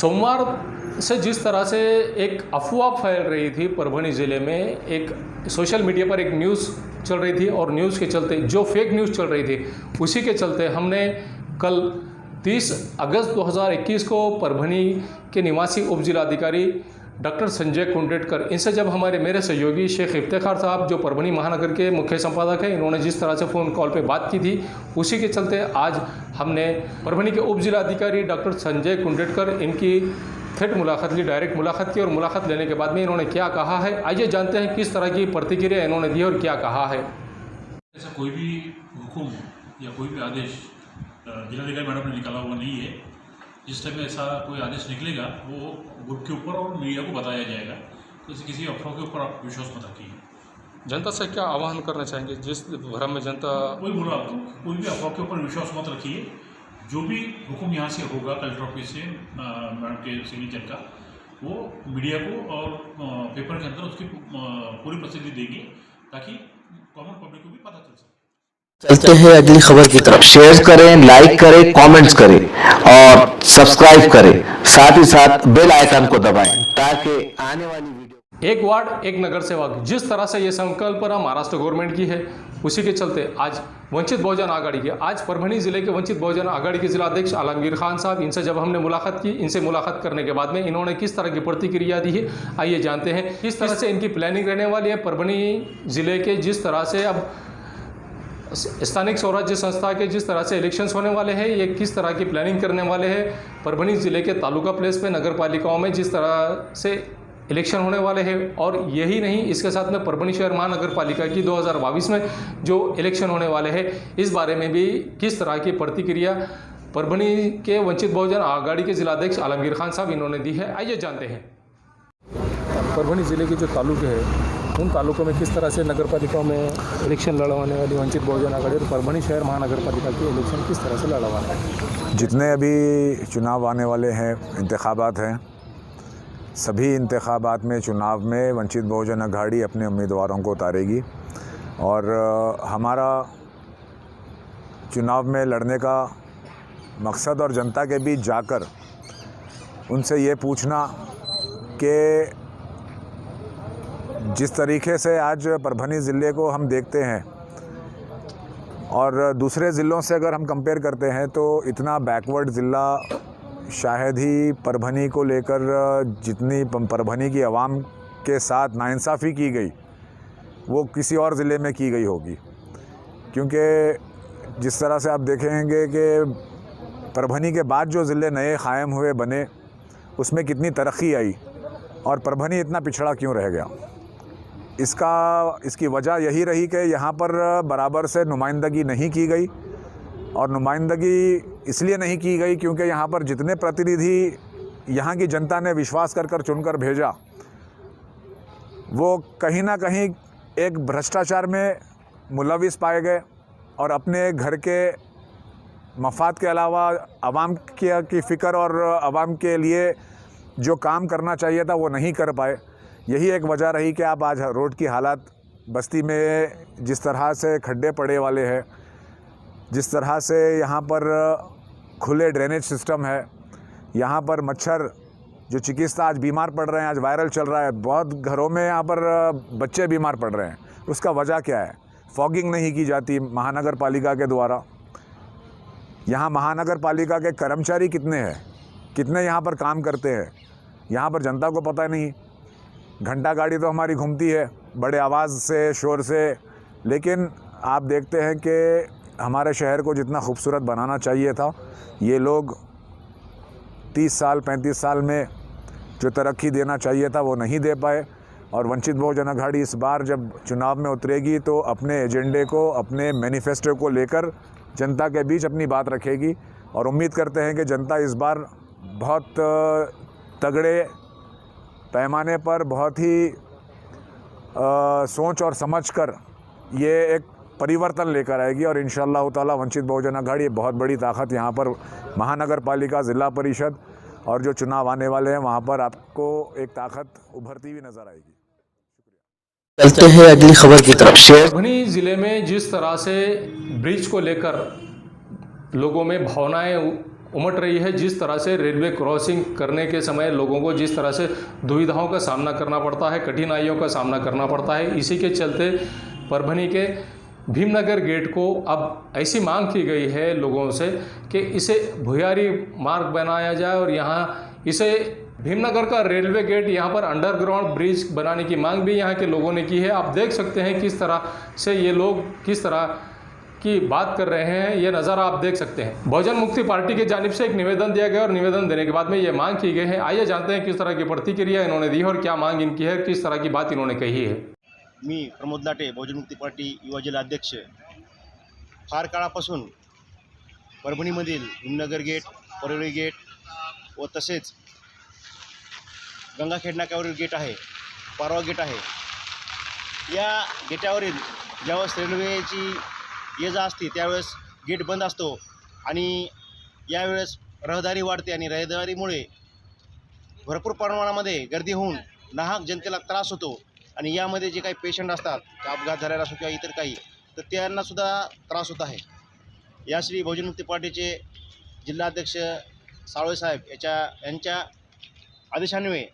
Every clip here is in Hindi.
सोमवार से जिस तरह से एक अफवाह फैल रही थी परभणी ज़िले में, एक सोशल मीडिया पर एक न्यूज़ चल रही थी और न्यूज़ के चलते जो फेक न्यूज़ चल रही थी उसी के चलते हमने कल 30 अगस्त 2021 को परभणी के निवासी उप जिलाधिकारी डॉक्टर संजय कुंडेटकर, इनसे जब मेरे सहयोगी शेख इफ्तिखार साहब जो परभणी महानगर के मुख्य संपादक हैं, इन्होंने जिस तरह से फ़ोन कॉल पे बात की थी उसी के चलते आज हमने परभणी के उप जिलाधिकारी डॉक्टर संजय कुंडेटकर इनकी थेट मुलाकात ली, डायरेक्ट मुलाकात की और मुलाकात लेने के बाद में इन्होंने क्या कहा है, आइए जानते हैं किस तरह की प्रतिक्रिया इन्होंने दी और क्या कहा है। ऐसा कोई भी हुक्म या कोई भी आदेश जिलाधिकारी मैडम ने निकाला हुआ नहीं है। जिस टाइम ऐसा कोई आदेश निकलेगा वो ग्रुप के ऊपर और मीडिया को बताया जाएगा, तो किसी अफवाह के ऊपर आप विश्वास मत रखिए। जनता से क्या आह्वान करना चाहेंगे जिस भ्रम में जनता, वही बोला आपको, कोई भी अफवाह के ऊपर विश्वास मत रखिए। जो भी हुक्म यहाँ से होगा कलेक्टर ऑफिस से मैडम के सिग्नेचर का, वो मीडिया को और पेपर के अंदर उसकी पूरी प्रसिद्धि देंगे ताकि कॉमन पब्लिक को भी पता चल सके। चलते हैं अगली खबर की तरफ। शेयर करें, लाइक करें, कमेंट्स करें और सब्सक्राइब करें, साथ ही साथ बेल आइकन को दबाएं ताकि आने वाली वीडियो। एक वार्ड एक नगर सेवक, जिस तरह से ये संकल्प महाराष्ट्र गवर्नमेंट की है उसी के चलते आज वंचित बहुजन आघाड़ी की, आज परभणी जिले के वंचित बहुजन आघाड़ी के जिलाध्यक्ष आलमगीर खान साहब, इनसे जब हमने मुलाकात की, इनसे मुलाकात करने के बाद में इन्होंने किस तरह की प्रतिक्रिया दी है, आइए जानते हैं किस तरह से इनकी प्लानिंग रहने वाली है। परभणी जिले के जिस तरह से अब स्थानिक स्वराज्य संस्था के जिस तरह से इलेक्शंस होने वाले हैं, ये किस तरह की प्लानिंग करने वाले हैं। परभणी ज़िले के तालुका प्लेस पे नगर पालिकाओं में जिस तरह से इलेक्शन होने वाले हैं, और यही नहीं, इसके साथ में परभणी शहर महानगर पालिका की 2022 में जो इलेक्शन होने वाले हैं, इस बारे में भी किस तरह की प्रतिक्रिया परभणी के वंचित बहुजन आघाड़ी के जिलाध्यक्ष आलमगीर खान साहब इन्होंने दी है, आइए जानते हैं। परभणी ज़िले के जो तालुके हैं उन तालुकों में किस तरह से नगर पालिकाओं में इलेक्शन लड़वाने वाली वंचित बहुजन आघाड़ी और परभणी शहर महानगर पालिका की इलेक्शन किस तरह से लड़वाने हैं। जितने अभी चुनाव आने वाले हैं, इंतखाबात हैं, सभी इंतखाबात में चुनाव में वंचित बहुजन आघाड़ी अपने उम्मीदवारों को उतारेगी और हमारा चुनाव में लड़ने का मकसद और जनता के बीच जाकर उनसे ये पूछना कि जिस तरीके से आज परभणी ज़िले को हम देखते हैं और दूसरे ज़िलों से अगर हम कंपेयर करते हैं तो इतना बैकवर्ड ज़िला शायद ही परभणी को लेकर जितनी परभणी की आवाम के साथ नाइंसाफ़ी की गई वो किसी और ज़िले में की गई होगी। क्योंकि जिस तरह से आप देखेंगे कि परभणी के बाद जो ज़िले नए क़ायम हुए बने उसमें कितनी तरक्की आई और परभणी इतना पिछड़ा क्यों रह गया। इसकी वजह यही रही कि यहाँ पर बराबर से नुमाइंदगी नहीं की गई, और नुमाइंदगी इसलिए नहीं की गई क्योंकि यहाँ पर जितने प्रतिनिधि यहाँ की जनता ने विश्वास कर चुनकर भेजा, वो कहीं ना कहीं एक भ्रष्टाचार में मुलविस पाए गए और अपने घर के मफाद के अलावा आवाम की फ़िक्र और आवाम के लिए जो काम करना चाहिए था वो नहीं कर पाए। यही एक वजह रही कि आप आज रोड की हालत बस्ती में जिस तरह से खड्डे पड़े वाले हैं, जिस तरह से यहाँ पर खुले ड्रेनेज सिस्टम है, यहाँ पर मच्छर जो चिकित्सा आज बीमार पड़ रहे हैं, आज वायरल चल रहा है, बहुत घरों में यहाँ पर बच्चे बीमार पड़ रहे हैं। उसका वजह क्या है? फॉगिंग नहीं की जाती महानगर पालिका के द्वारा। यहाँ महानगर पालिका के कर्मचारी कितने हैं, कितने यहाँ पर काम करते हैं, यहाँ पर जनता को पता नहीं। घंटा गाड़ी तो हमारी घूमती है बड़े आवाज़ से, शोर से, लेकिन आप देखते हैं कि हमारे शहर को जितना खूबसूरत बनाना चाहिए था, ये लोग 30 साल 35 साल में जो तरक्की देना चाहिए था वो नहीं दे पाए। और वंचित बहुजन आघाड़ी इस बार जब चुनाव में उतरेगी तो अपने एजेंडे को, अपने मैनिफेस्टो को लेकर जनता के बीच अपनी बात रखेगी और उम्मीद करते हैं कि जनता इस बार बहुत तगड़े पैमाने पर, बहुत ही सोच और समझकर ये एक परिवर्तन लेकर आएगी और इंशाअल्लाह ताला वंचित बहुजन आघाड़ी बहुत बड़ी ताकत यहाँ पर महानगर पालिका, ज़िला परिषद और जो चुनाव आने वाले हैं वहाँ पर आपको एक ताकत उभरती हुई नज़र आएगी। चलते हैं अगली खबर की तरफ। परभणी ज़िले में जिस तरह से ब्रिज को लेकर लोगों में भावनाएं उमट रही है। जिस तरह से रेलवे क्रॉसिंग करने के समय लोगों को जिस तरह से दुविधाओं का सामना करना पड़ता है, कठिनाइयों का सामना करना पड़ता है, इसी के चलते परभणी के भीमनगर गेट को अब ऐसी मांग की गई है लोगों से कि इसे भुयारी मार्ग बनाया जाए और यहाँ इसे भीमनगर का रेलवे गेट यहाँ पर अंडरग्राउंड ब्रिज बनाने की मांग भी यहाँ के लोगों ने की है। आप देख सकते हैं किस तरह से ये लोग किस तरह की बात कर रहे हैं, ये नज़ारा आप देख सकते हैं। बहुजन मुक्ति पार्टी की जानिब से एक निवेदन दिया गया और निवेदन देने के बाद में ये मांग की गई है। आइए जानते हैं किस तरह की प्रतिक्रिया इन्होंने दी है और क्या मांग इनकी है, किस तरह की बात इन्होंने कही है। मी प्रमोद लाटे, बहुजन मुक्ती पार्टी युवा जिल्हा अध्यक्ष। फार काळापासून परभणीमधील भीमनगर गेट, परळी गेट व तसेच गंगाखेड नाक्यावरील गेट आहे, पारवा गेट आहे, या गेटावरील ज्यावेळेस रेल्वेची ये जा असते त्यावेळेस गेट बंद असतो आणि यावेळेस रहदारी वाढते आणि रहदारीमुळे भरपूर प्रमाणामध्ये गर्दी होऊन नाहक जनतेला त्रास होतो आणि यामध्ये जे काही पेशंट असतात, अपघात झालेला असो किंवा इतर काही, तर त्यांनासुद्धा त्रास होत आहे। या श्री बहुजन मुक्ती पार्टीचे जिल्हाध्यक्ष साळवे साहेब यांच्या आदेशान्वये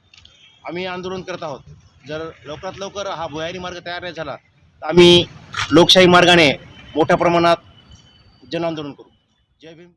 आम्ही आंदोलन करत आहोत। जर लवकरात लवकर हा भुयारी मार्ग तयार नाही झाला तर आम्ही लोकशाही मार्गाने मोठ्या प्रमाणात जनआंदोलन करू। जय भीम।